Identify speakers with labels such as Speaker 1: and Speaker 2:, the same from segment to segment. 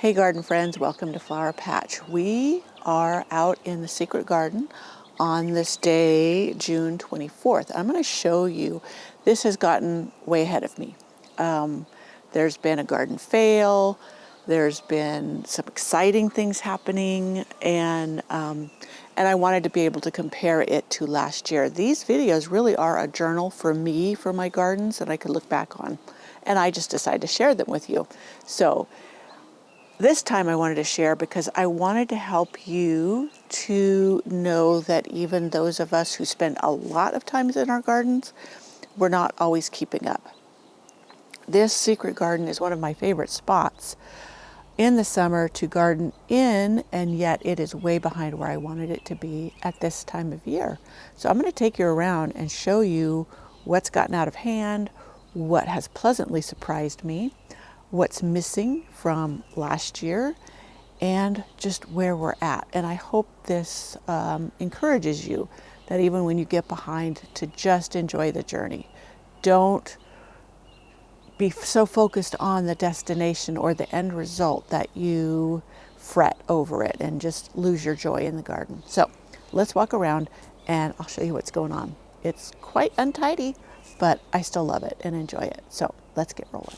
Speaker 1: Hey garden friends, welcome to Flower Patch. We are out in the secret garden on this day, June 24th. I'm going to show you, this has gotten way ahead of me. There's been a garden fail, there's been some exciting things happening, and I wanted to be able to compare it to last year. These videos really are a journal for me, for my gardens that I could look back on, and I just decided to share them with you. So this time I wanted to share because I wanted to help you to know that even those of us who spend a lot of time in our gardens, we're not always keeping up. This secret garden is one of my favorite spots in the summer to garden in, and yet it is way behind where I wanted it to be at this time of year. So I'm going to take you around and show you what's gotten out of hand, what has pleasantly surprised me, what's missing from last year, and just where we're at. And I hope this encourages you that even when you get behind, to just enjoy the journey. Don't be so focused on the destination or the end result that you fret over it and just lose your joy in the garden. So let's walk around and I'll show you what's going on. It's quite untidy, but I still love it and enjoy it. So let's get rolling.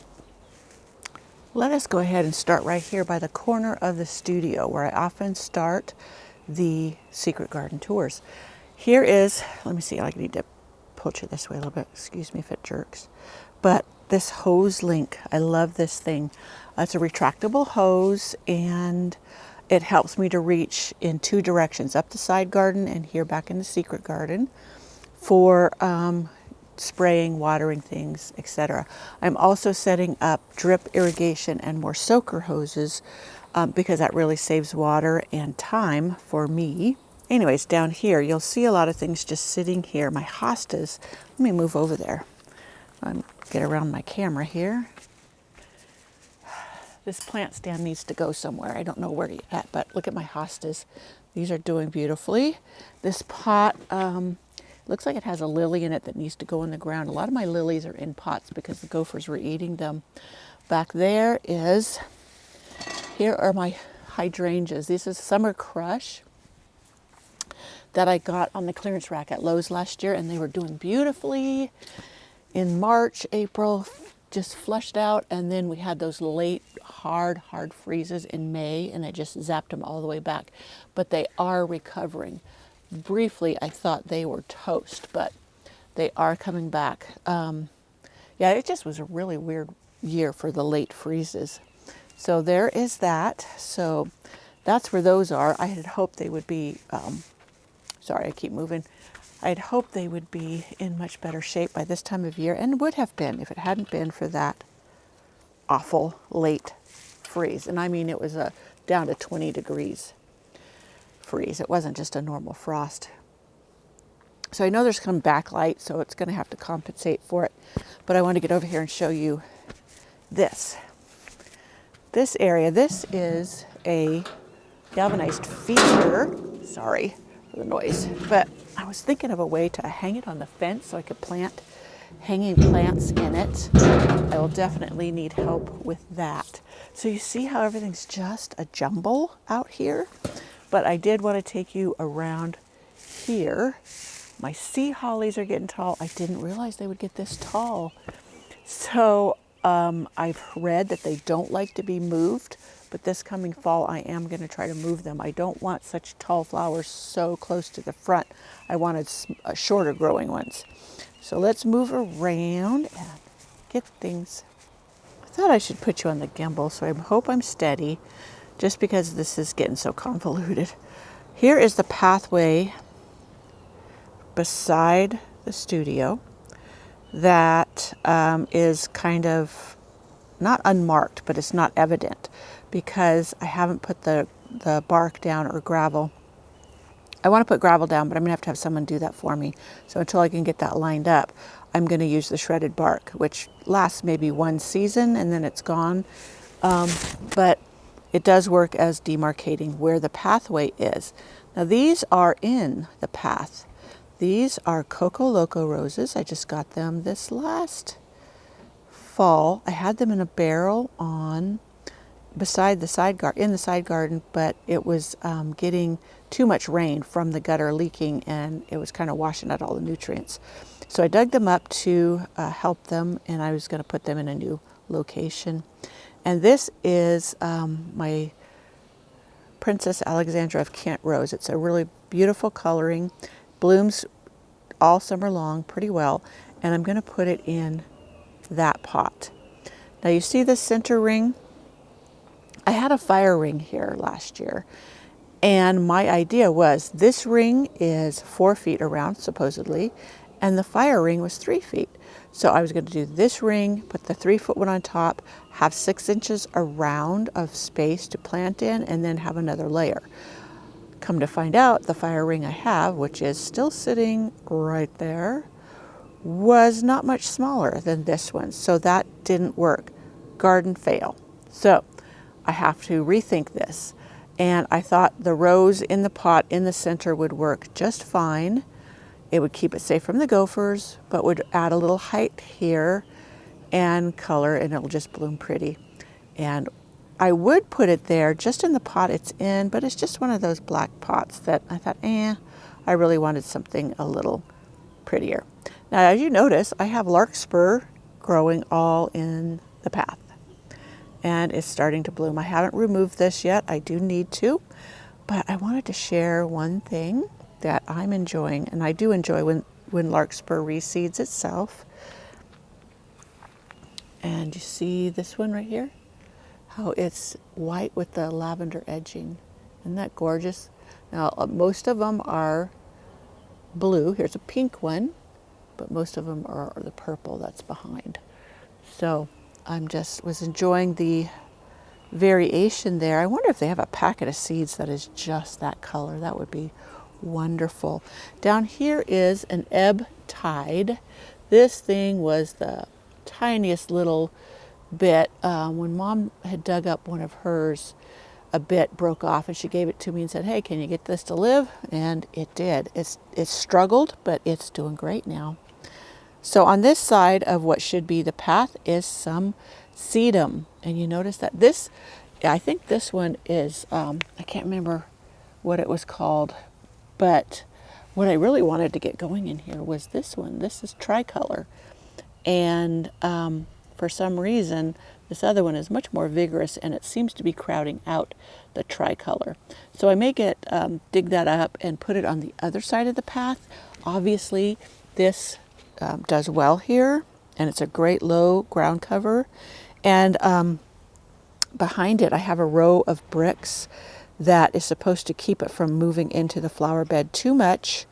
Speaker 1: Let us go ahead and start right here by the corner of the studio where I often start the secret garden tours. Here is, let me see, I need to push it this way a little bit. Excuse me if it jerks. But this hose link, I love this thing. It's a retractable hose and it helps me to reach in two directions, up the side garden and here back in the secret garden for spraying, watering things, etc. I'm also setting up drip irrigation and more soaker hoses because that really saves water and time for me. Anyways, down here, you'll see a lot of things just sitting here. My hostas, let me move over there. Get around my camera here. This plant stand needs to go somewhere. I don't know where yet, but look at my hostas. These are doing beautifully. This pot, looks like it has a lily in it that needs to go in the ground. A lot of my lilies are in pots because the gophers were eating them. Back there is, here are my hydrangeas. This is Summer Crush that I got on the clearance rack at Lowe's last year, and they were doing beautifully in March, April, just flushed out, and then we had those late hard freezes in May, and it just zapped them all the way back. But they are recovering. Briefly, I thought they were toast, but they are coming back. Yeah, it just was a really weird year for the late freezes. So there is that. So that's where those are. I had hoped they would be, sorry, I keep moving. I'd hoped they would be in much better shape by this time of year, and would have been if it hadn't been for that awful late freeze. And I mean, it was down to 20 degrees freeze. It wasn't just a normal frost. So I know there's some backlight, so it's going to have to compensate for it. But I want to get over here and show you this. This area, this is a galvanized feeder. Sorry for the noise, but I was thinking of a way to hang it on the fence so I could plant hanging plants in it. I will definitely need help with that. So you see how everything's just a jumble out here? But I did want to take you around here. My sea hollies are getting tall. I didn't realize they would get this tall. So I've read that they don't like to be moved, but this coming fall I am going to try to move them. I don't want such tall flowers so close to the front. I wanted shorter growing ones. So let's move around and get things. I thought I should put you on the gimbal, so I hope I'm steady, just because this is getting so convoluted. Here is the pathway beside the studio that is kind of not unmarked, but it's not evident because I haven't put the bark down or gravel. I want to put gravel down, but I'm going to have someone do that for me. So until I can get that lined up, I'm going to use the shredded bark, which lasts maybe one season and then it's gone. But it does work as demarcating where the pathway is. Now these are in the path. These are Coco Loco roses. I just got them this last fall. I had them in a barrel on beside the in the side garden, but it was getting too much rain from the gutter leaking, and it was kind of washing out all the nutrients. So I dug them up to help them, and I was going to put them in a new location. And this is my Princess Alexandra of Kent rose. It's a really beautiful coloring, blooms all summer long pretty well, and I'm going to put it in that pot. Now you see the center ring? I had a fire ring here last year, and my idea was this ring is 4 feet around supposedly, and the fire ring was 3 feet. So I was going to do this ring, put the 3-foot one on top, have 6 inches around of space to plant in, and then have another layer. Come to find out, the fire ring I have, which is still sitting right there, was not much smaller than this one. So that didn't work. Garden fail. So I have to rethink this. And I thought the rose in the pot in the center would work just fine. It would keep it safe from the gophers, but would add a little height here and color, and it'll just bloom pretty. And I would put it there just in the pot it's in, but it's just one of those black pots that I thought, I really wanted something a little prettier. Now, as you notice, I have larkspur growing all in the path, and it's starting to bloom. I haven't removed this yet. I do need to, but I wanted to share one thing that I'm enjoying, and I do enjoy when larkspur reseeds itself. And you see this one right here? How it's white with the lavender edging. Isn't that gorgeous? Now, most of them are blue. Here's a pink one, but most of them are the purple that's behind. So was enjoying the variation there. I wonder if they have a packet of seeds that is just that color. That would be wonderful. Down here is an ebb tide. This thing was the tiniest little bit. When Mom had dug up one of hers, a bit broke off, and she gave it to me and said, "Hey, can you get this to live?" And it did. It's struggled, but it's doing great now. So on this side of what should be the path is some sedum, and you notice that I think this one is I can't remember what it was called, but what I really wanted to get going in here was this one. This is tricolor, and for some reason this other one is much more vigorous, and it seems to be crowding out the tricolor. So I may dig that up and put it on the other side of the path. Obviously this does well here, and it's a great low ground cover. And behind it I have a row of bricks that is supposed to keep it from moving into the flower bed too much.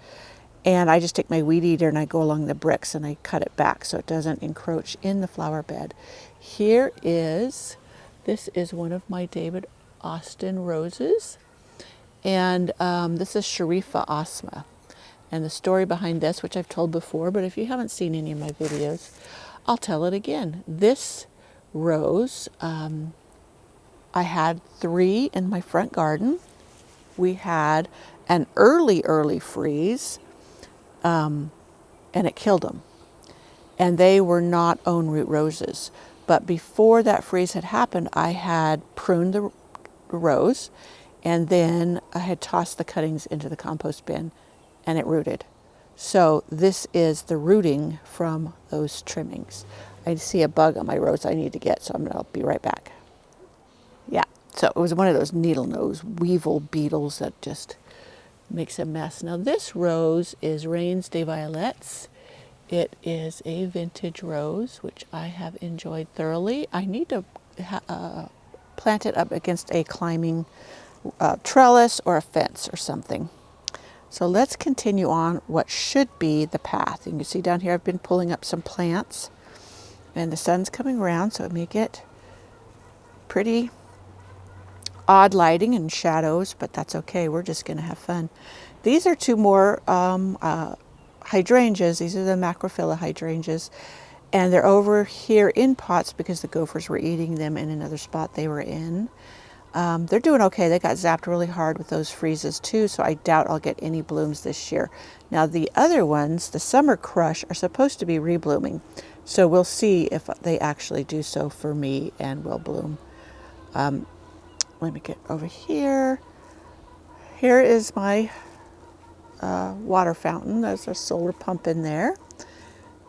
Speaker 1: And I just take my weed eater and I go along the bricks and I cut it back so it doesn't encroach in the flower bed. This is one of my David Austin roses. And this is Sharifa Asma. And the story behind this, which I've told before, but if you haven't seen any of my videos, I'll tell it again. This rose, I had 3 in my front garden. We had an early freeze, and it killed them. And they were not own root roses. But before that freeze had happened, I had pruned the rose, and then I had tossed the cuttings into the compost bin, and it rooted. So this is the rooting from those trimmings. I see a bug on my rose I need to get, so I'll be right back. Yeah, so it was one of those needle nose weevil beetles that just makes a mess. Now this rose is Rains des Violettes. It is a vintage rose, which I have enjoyed thoroughly. I need to plant it up against a climbing trellis or a fence or something. So let's continue on what should be the path. You can see down here I've been pulling up some plants, and the sun's coming around, so it may get pretty odd lighting and shadows, but that's okay. We're just going to have fun. These are 2 more hydrangeas. These are the macrophylla hydrangeas, and they're over here in pots because the gophers were eating them in another spot they were in. They're doing okay. They got zapped really hard with those freezes too, so I doubt I'll get any blooms this year. Now the other ones, the summer crush, are supposed to be reblooming, so we'll see if they actually do so for me and will bloom. let me get over here. Here is my water fountain. There's a solar pump in there,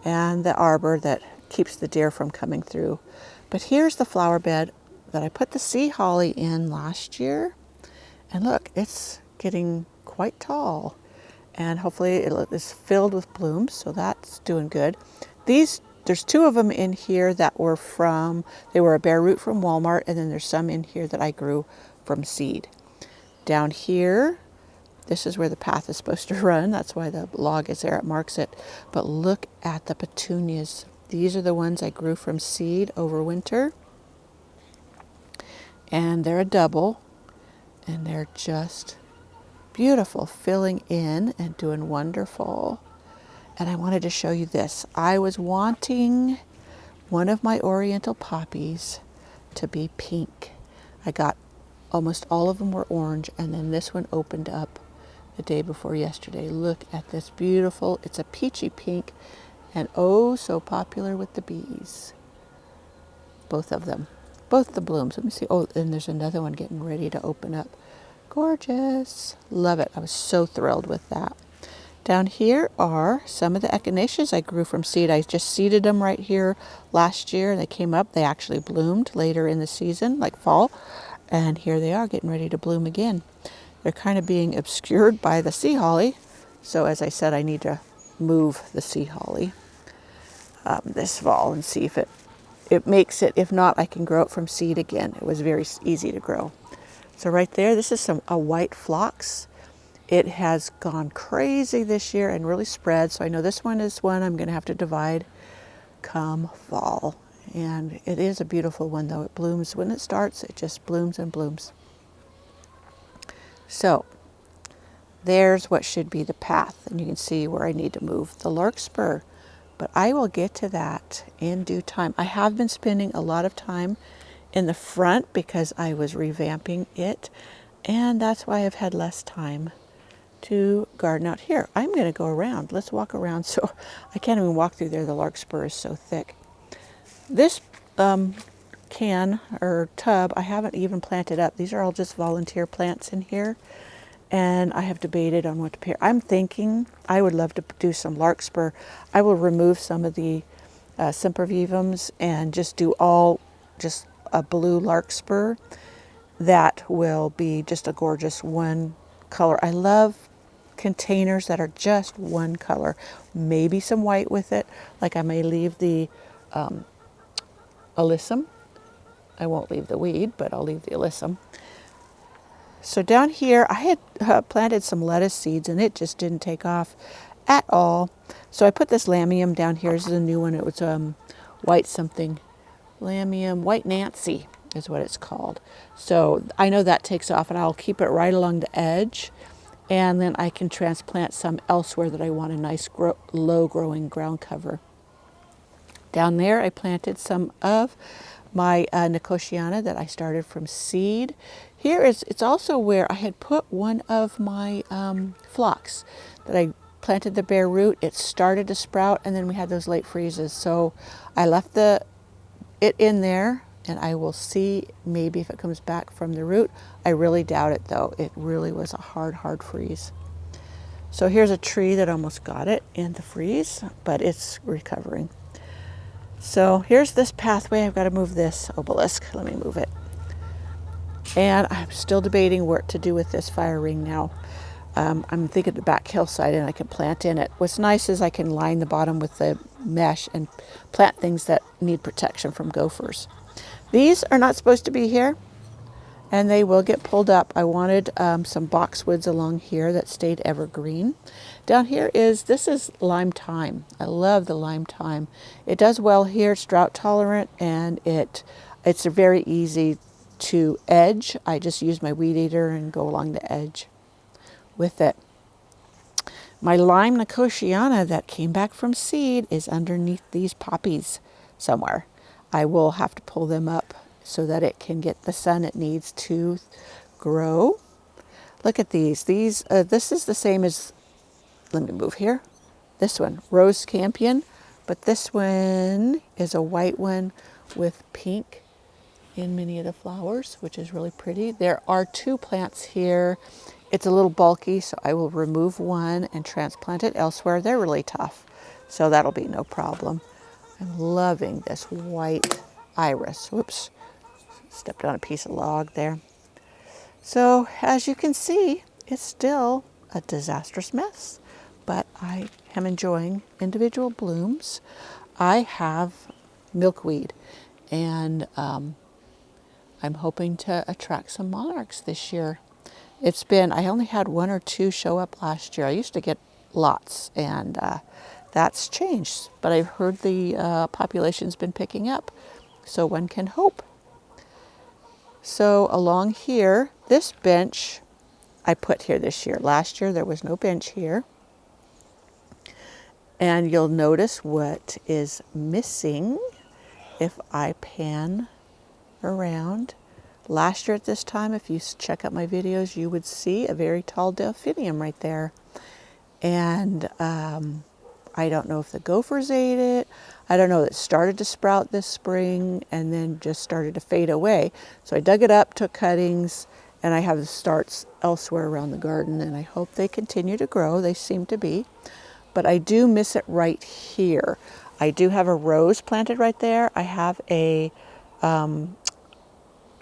Speaker 1: and the arbor that keeps the deer from coming through. But here's the flower bed that I put the sea holly in last year. And look, it's getting quite tall. And hopefully it is filled with blooms, so that's doing good. There's two of them in here that were they were a bare root from Walmart, and then there's some in here that I grew from seed. Down here, this is where the path is supposed to run. That's why the log is there, it marks it. But look at the petunias. These are the ones I grew from seed over winter. And they're a double, and they're just beautiful, filling in and doing wonderful. And I wanted to show you this. I was wanting one of my oriental poppies to be pink. I got almost all of them were orange, and then this one opened up the day before yesterday. Look at this beautiful, it's a peachy pink, and oh so popular with the bees. Both of them, both the blooms. Let me see. Oh, and there's another one getting ready to open up. Gorgeous. Love it. I was so thrilled with that. Down here are some of the echinaceas I grew from seed. I just seeded them right here last year, and they came up. They actually bloomed later in the season, like fall. And here they are getting ready to bloom again. They're kind of being obscured by the sea holly. So as I said, I need to move the sea holly this fall and see if it makes it. If not, I can grow it from seed again. It was very easy to grow. So right there, this is a white phlox. It has gone crazy this year and really spread. So I know this one is one I'm going to have to divide come fall. And it is a beautiful one, though. It blooms when it starts. It just blooms and blooms. So there's what should be the path. And you can see where I need to move the larkspur. But I will get to that in due time. I have been spending a lot of time in the front because I was revamping it. And that's why I've had less time to garden out here. I'm going to go around. Let's walk around. So I can't even walk through there. The larkspur is so thick. This can or tub, I haven't even planted up. These are all just volunteer plants in here. And I have debated on what to pair. I'm thinking I would love to do some larkspur. I will remove some of the sempervivums and just do just a blue larkspur. That will be just a gorgeous one color. I love containers that are just one color. Maybe some white with it. Like I may leave the alyssum. I won't leave the weed, but I'll leave the alyssum. So down here, I had planted some lettuce seeds, and it just didn't take off at all. So I put this lamium down here. This is a new one. It was white something. Lamium, White Nancy is what it's called. So I know that takes off, and I'll keep it right along the edge. And then I can transplant some elsewhere that I want a nice low-growing ground cover. Down there, I planted some of my Nicotiana that I started from seed. It's also where I had put one of my phlox that I planted the bare root. It started to sprout, and then we had those late freezes. So I left it in there, and I will see maybe if it comes back from the root. I really doubt it, though. It really was a hard freeze. So here's a tree that almost got it in the freeze, but it's recovering. So here's this pathway. I've got to move this obelisk. Let me move it. And I'm still debating what to do with this fire ring now. I'm thinking the back hillside, and I can plant in it. What's nice is I can line the bottom with the mesh and plant things that need protection from gophers. These are not supposed to be here, and they will get pulled up. I wanted some boxwoods along here that stayed evergreen. Down here this is lime thyme. I love the lime thyme. It does well here. It's drought tolerant, and it's very easy to edge. I just use my weed eater and go along the edge with it. My lime Nicotiana that came back from seed is underneath these poppies somewhere. I will have to pull them up so that it can get the sun it needs to grow. Look at these. This is the same as, let me move here. This one, Rose Campion, but this one is a white one with pink in many of the flowers, which is really pretty. There are 2 plants here. It's a little bulky, so I will remove one and transplant it elsewhere. They're really tough, so that'll be no problem. I'm loving this white iris. Whoops, stepped on a piece of log there. So as you can see, it's still a disastrous mess, but I am enjoying individual blooms. I have milkweed, and I'm hoping to attract some monarchs this year. I only had 1 or 2 show up last year. I used to get lots, and that's changed, but I've heard the population's been picking up, so one can hope. So along here, this bench I put here this year. Last year there was no bench here. And you'll notice what is missing if I pan around. Last year at this time, if you check out my videos, you would see a very tall delphinium right there. And I don't know if the gophers ate it. I don't know, it started to sprout this spring and then just started to fade away. So I dug it up, took cuttings, and I have the starts elsewhere around the garden, and I hope they continue to grow. They seem to be. But I do miss it right here. I do have a rose planted right there. I have a,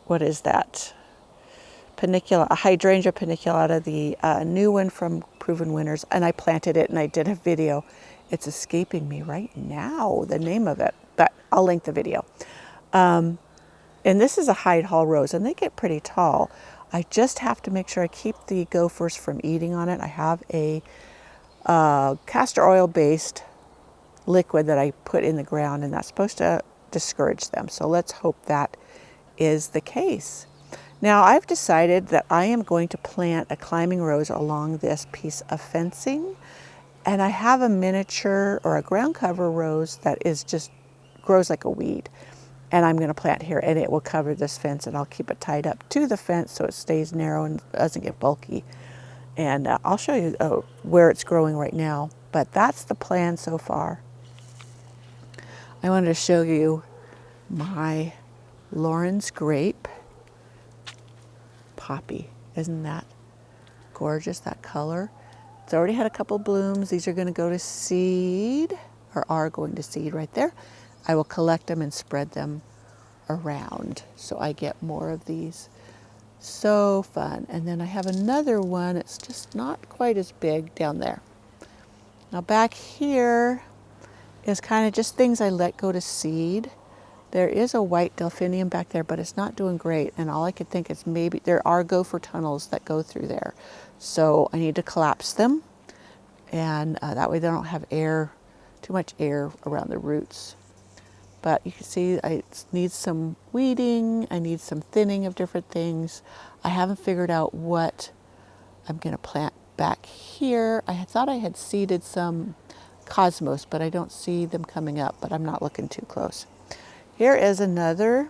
Speaker 1: what is that? Panicula, a hydrangea paniculata, the new one from Proven Winners, and I planted it and I did a video. It's escaping me right now, the name of it, but I'll link the video. And this is a Hyde Hall rose, and they get pretty tall. I just have to make sure I keep the gophers from eating on it. I have a castor oil based liquid that I put in the ground, and that's supposed to discourage them. So let's hope that is the case. Now I've decided that I am going to plant a climbing rose along this piece of fencing, and I have a miniature or a ground cover rose that is just grows like a weed, and I'm going to plant here, and it will cover this fence, and I'll keep it tied up to the fence so it stays narrow and doesn't get bulky. And I'll show you where it's growing right now, but that's the plan so far. I wanted to show you my Lauren's grape poppy. Isn't that gorgeous, that color? It's already had a couple blooms. These are going to go to seed, or are going to seed right there. I will collect them and spread them around so I get more of these. So fun. And then I have another one. It's just not quite as big down there. Now back here is kind of just things I let go to seed. There is a white delphinium back there, but it's not doing great. And all I could think is maybe there are gopher tunnels that go through there. So I need to collapse them. And that way they don't have too much air around the roots. But you can see I need some weeding. I need some thinning of different things. I haven't figured out what I'm going to plant back here. I thought I had seeded some cosmos, but I don't see them coming up, but I'm not looking too close. Here is another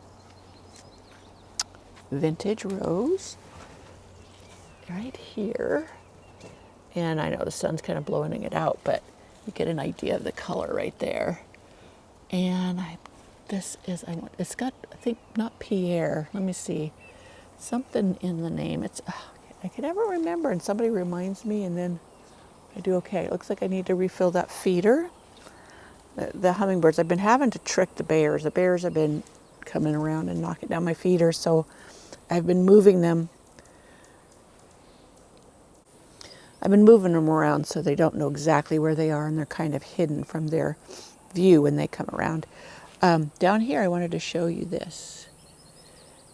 Speaker 1: vintage rose right here. And I know the sun's kind of blowing it out, but you get an idea of the color right there. And it's got, I think, not Pierre. Let me see. Something in the name. I can never remember, and somebody reminds me, and then I do okay. It looks like I need to refill that feeder. The hummingbirds, I've been having to trick the bears. The bears have been coming around and knocking down my feeder, so I've been moving them. I've been moving them around so they don't know exactly where they are, and they're kind of hidden from their view when they come around. Down here, I wanted to show you this.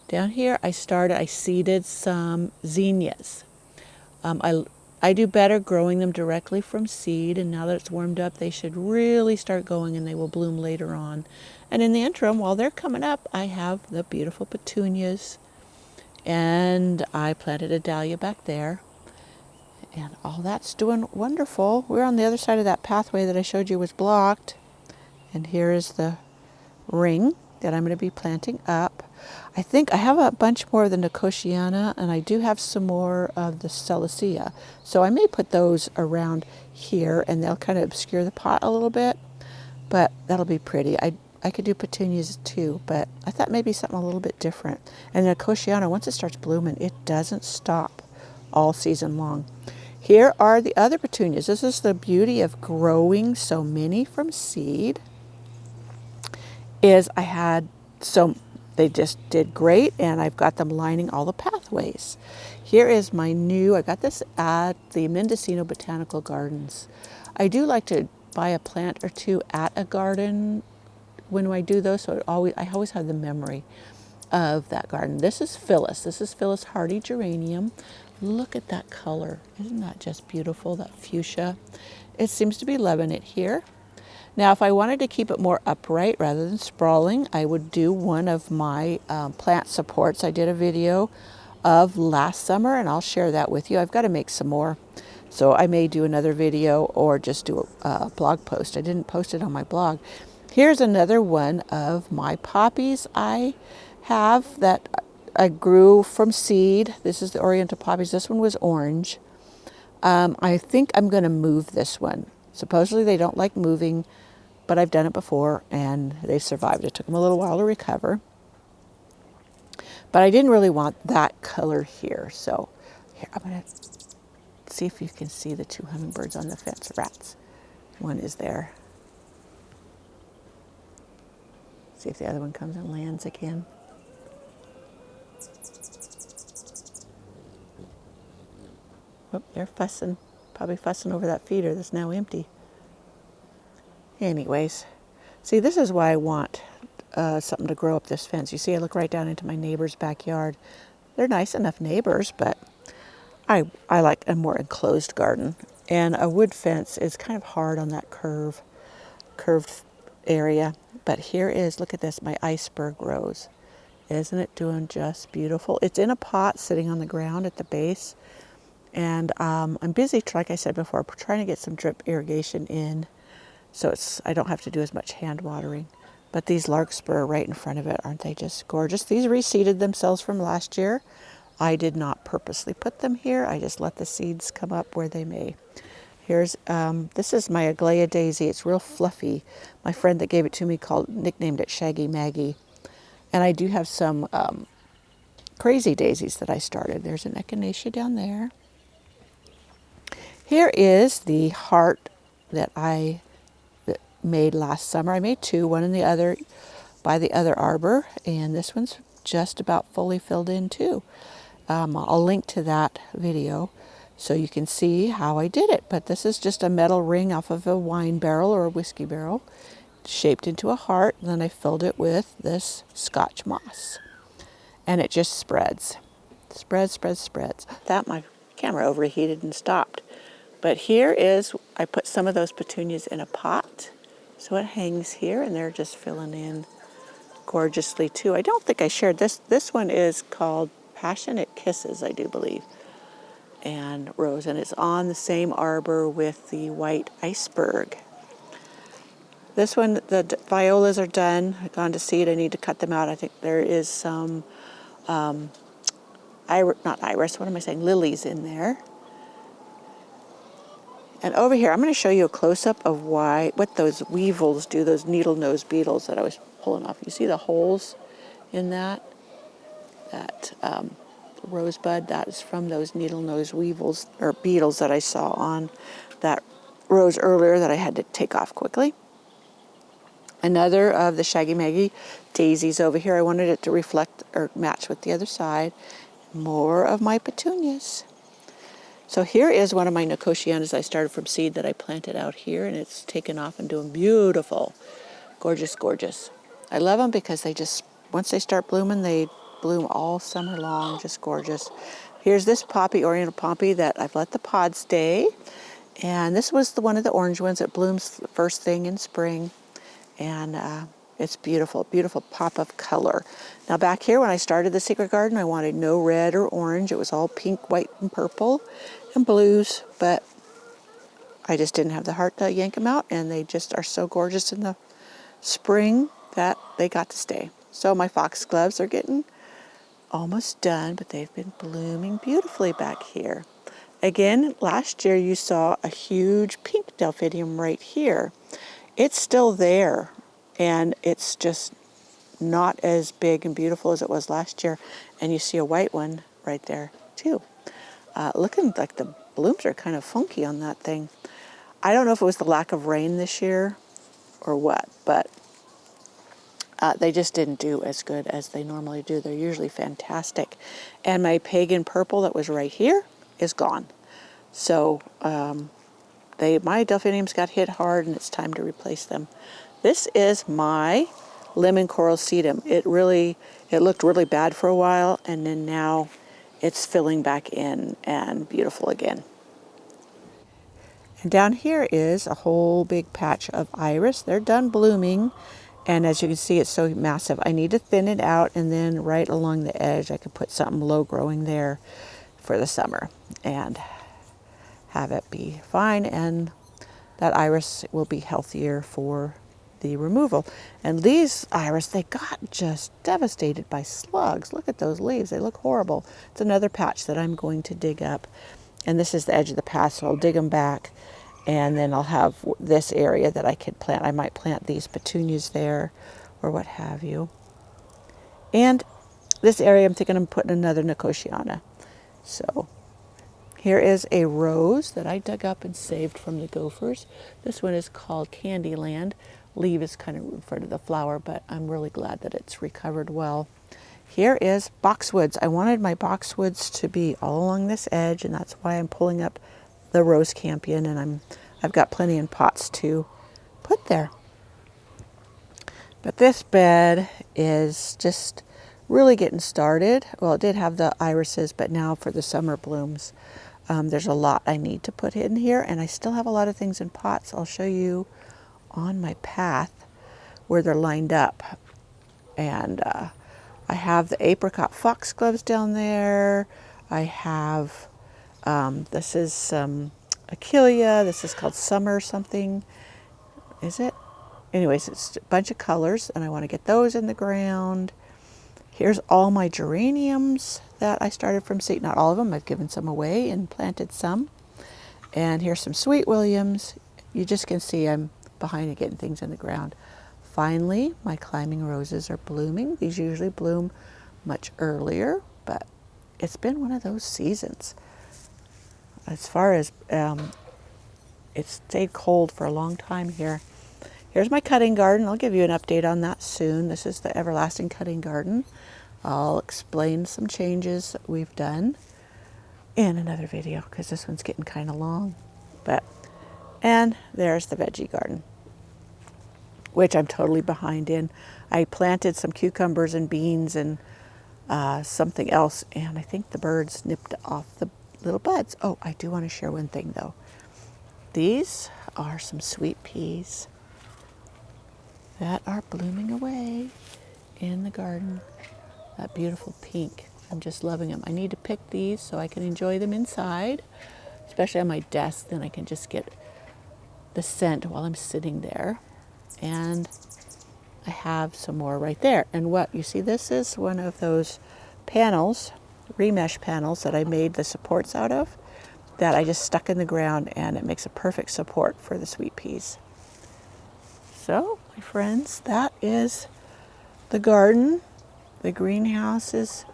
Speaker 1: Down here, I seeded some zinnias. I do better growing them directly from seed, and now that it's warmed up, they should really start going, and they will bloom later on. And in the interim, while they're coming up, I have the beautiful petunias, and I planted a dahlia back there, and all that's doing wonderful. We're on the other side of that pathway that I showed you was blocked, and here is the ring that I'm going to be planting up. I think I have a bunch more of the Nicotiana, and I do have some more of the Celicea. So I may put those around here, and they'll kind of obscure the pot a little bit, but that'll be pretty. I I could do petunias too, but I thought maybe something a little bit different. And the Nicotiana, once it starts blooming, it doesn't stop all season long. Here are the other petunias. This is the beauty of growing so many from seed. Is I had so they just did great, and I've got them lining all the pathways. Here is my new, I got this at the Mendocino Botanical Gardens. I do like to buy a plant or two at a garden when I do those, so I always have the memory of that garden. This is Phyllis. This is Phyllis hardy geranium. Look at that color. Isn't that just beautiful, that fuchsia? It seems to be loving it here. Now, if I wanted to keep it more upright rather than sprawling, I would do one of my plant supports. I did a video of last summer, and I'll share that with you. I've got to make some more, so I may do another video or just do a blog post. I didn't post it on my blog. Here's another one of my poppies I have that I grew from seed. This is the Oriental poppies. This one was orange. I think I'm going to move this one. Supposedly they don't like moving, but I've done it before and they survived. It took them a little while to recover. But I didn't really want that color here. So here, I'm going to see if you can see the two hummingbirds on the fence. Rats. One is there. See if the other one comes and lands again. Oh, they're fussing. Probably fussing over that feeder that's now empty. Anyways, see, this is why I want something to grow up this fence. You see, I look right down into my neighbor's backyard. They're nice enough neighbors, but I like a more enclosed garden. And a wood fence is kind of hard on that curved area. But here is, look at this, my iceberg rose. Isn't it doing just beautiful? It's in a pot sitting on the ground at the base. And I'm busy, like I said before, trying to get some drip irrigation in. So I don't have to do as much hand watering. But these larkspur right in front of it, aren't they just gorgeous? These reseeded themselves from last year. I did not purposely put them here. I just let the seeds come up where they may. Here's, this is my Aglaia daisy. It's real fluffy. My friend that gave it to me nicknamed it Shaggy Maggie. And I do have some crazy daisies that I started. There's an echinacea down there. Here is the heart that I made last summer. I made two, one in the other, by the other arbor, and this one's just about fully filled in too. I'll link to that video so you can see how I did it. But this is just a metal ring off of a wine barrel or a whiskey barrel, shaped into a heart, and then I filled it with this Scotch moss. And it just spreads. Spreads. That my camera overheated and stopped. But here is, I put some of those petunias in a pot. So it hangs here, and they're just filling in gorgeously too. I don't think I shared this. This one is called Passionate Kisses, I do believe, and rose, and it's on the same arbor with the white iceberg. This one, the violas are done, gone to seed. I need to cut them out. I think there is some, lilies in there. And over here, I'm going to show you a close-up of what those weevils do, those needle-nosed beetles that I was pulling off. You see the holes in that rosebud? That is from those needle-nosed weevils, or beetles that I saw on that rose earlier that I had to take off quickly. Another of the Shaggy Maggie daisies over here. I wanted it to reflect or match with the other side. More of my petunias. So here is one of my Nicotianas I started from seed that I planted out here, and it's taken off and doing beautiful. Gorgeous, gorgeous. I love them because they just, once they start blooming, they bloom all summer long, just gorgeous. Here's this poppy, Oriental poppy, that I've let the pod stay. And this was one of the orange ones that blooms the first thing in spring. And it's beautiful, beautiful pop of color. Now back here, when I started the secret garden, I wanted no red or orange. It was all pink, white, and purple, and blues, but I just didn't have the heart to yank them out, and they just are so gorgeous in the spring that they got to stay. So my foxgloves are getting almost done, but they've been blooming beautifully back here. Again, last year you saw a huge pink delphinium right here. It's still there. and it's just not as big and beautiful as it was last year. And you see a white one right there too. Looking like the blooms are kind of funky on that thing. I don't know if it was the lack of rain this year or what, but they just didn't do as good as they normally do. They're usually fantastic. And my pagan purple that was right here is gone. So my delphiniums got hit hard, and it's time to replace them. This is my lemon coral sedum. It looked really bad for a while, and then now it's filling back in and beautiful again. And down here is a whole big patch of iris. They're done blooming, and as you can see, it's so massive. I need to thin it out, and then right along the edge, I could put something low growing there for the summer and have it be fine, and that iris will be healthier for the removal. And these iris, they got just devastated by slugs. Look at those leaves. They look horrible. It's another patch that I'm going to dig up. And this is the edge of the path, so I'll dig them back. And then I'll have this area that I could plant. I might plant these petunias there or what have you. And this area, I'm thinking I'm putting another Nicotiana. So here is a rose that I dug up and saved from the gophers. This one is called Candyland. Leaf is kind of in front of the flower, but I'm really glad that it's recovered well. Here is boxwoods. I wanted my boxwoods to be all along this edge, and that's why I'm pulling up the rose campion, and I've got plenty in pots to put there. But this bed is just really getting started. Well, it did have the irises, but now for the summer blooms, there's a lot I need to put in here, and I still have a lot of things in pots. I'll show you on my path where they're lined up. And I have the apricot foxgloves down there. I have, this is Achillea. This is called Summer something. Is it? Anyways, it's a bunch of colors, and I want to get those in the ground. Here's all my geraniums that I started from seed. Not all of them. I've given some away and planted some. And here's some sweet williams. You just can see I'm behind it getting things in the ground. Finally, my climbing roses are blooming. These usually bloom much earlier, but it's been one of those seasons. As far as it's stayed cold for a long time here. Here's my cutting garden. I'll give you an update on that soon. This is the everlasting cutting garden. I'll explain some changes that we've done in another video because this one's getting kind of long. And there's the veggie garden, which I'm totally behind in. I planted some cucumbers and beans and something else, and I think the birds nipped off the little buds. Oh, I do want to share one thing though. These are some sweet peas that are blooming away in the garden. That beautiful pink. I'm just loving them. I need to pick these so I can enjoy them inside, especially on my desk. Then I can just get the scent while I'm sitting there. And I have some more right there. And what you see, this is one of those panels, remesh panels that I made the supports out of, that I just stuck in the ground, and it makes a perfect support for the sweet peas. So, my friends, that is the garden. The greenhouse is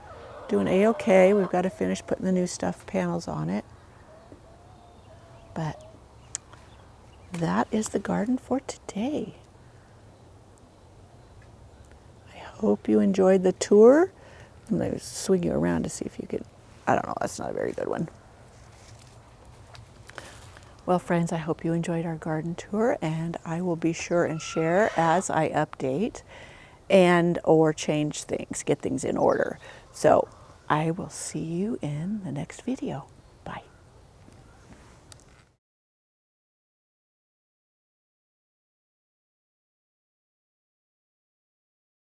Speaker 1: doing a-okay. We've got to finish putting the new stuffed panels on it. But that is the garden for today. I hope you enjoyed the tour. I'm going to swing you around to see if you can. I don't know, that's not a very good one. Well, friends, I hope you enjoyed our garden tour, and I will be sure and share as I update and or change things, get things in order. So I will see you in the next video.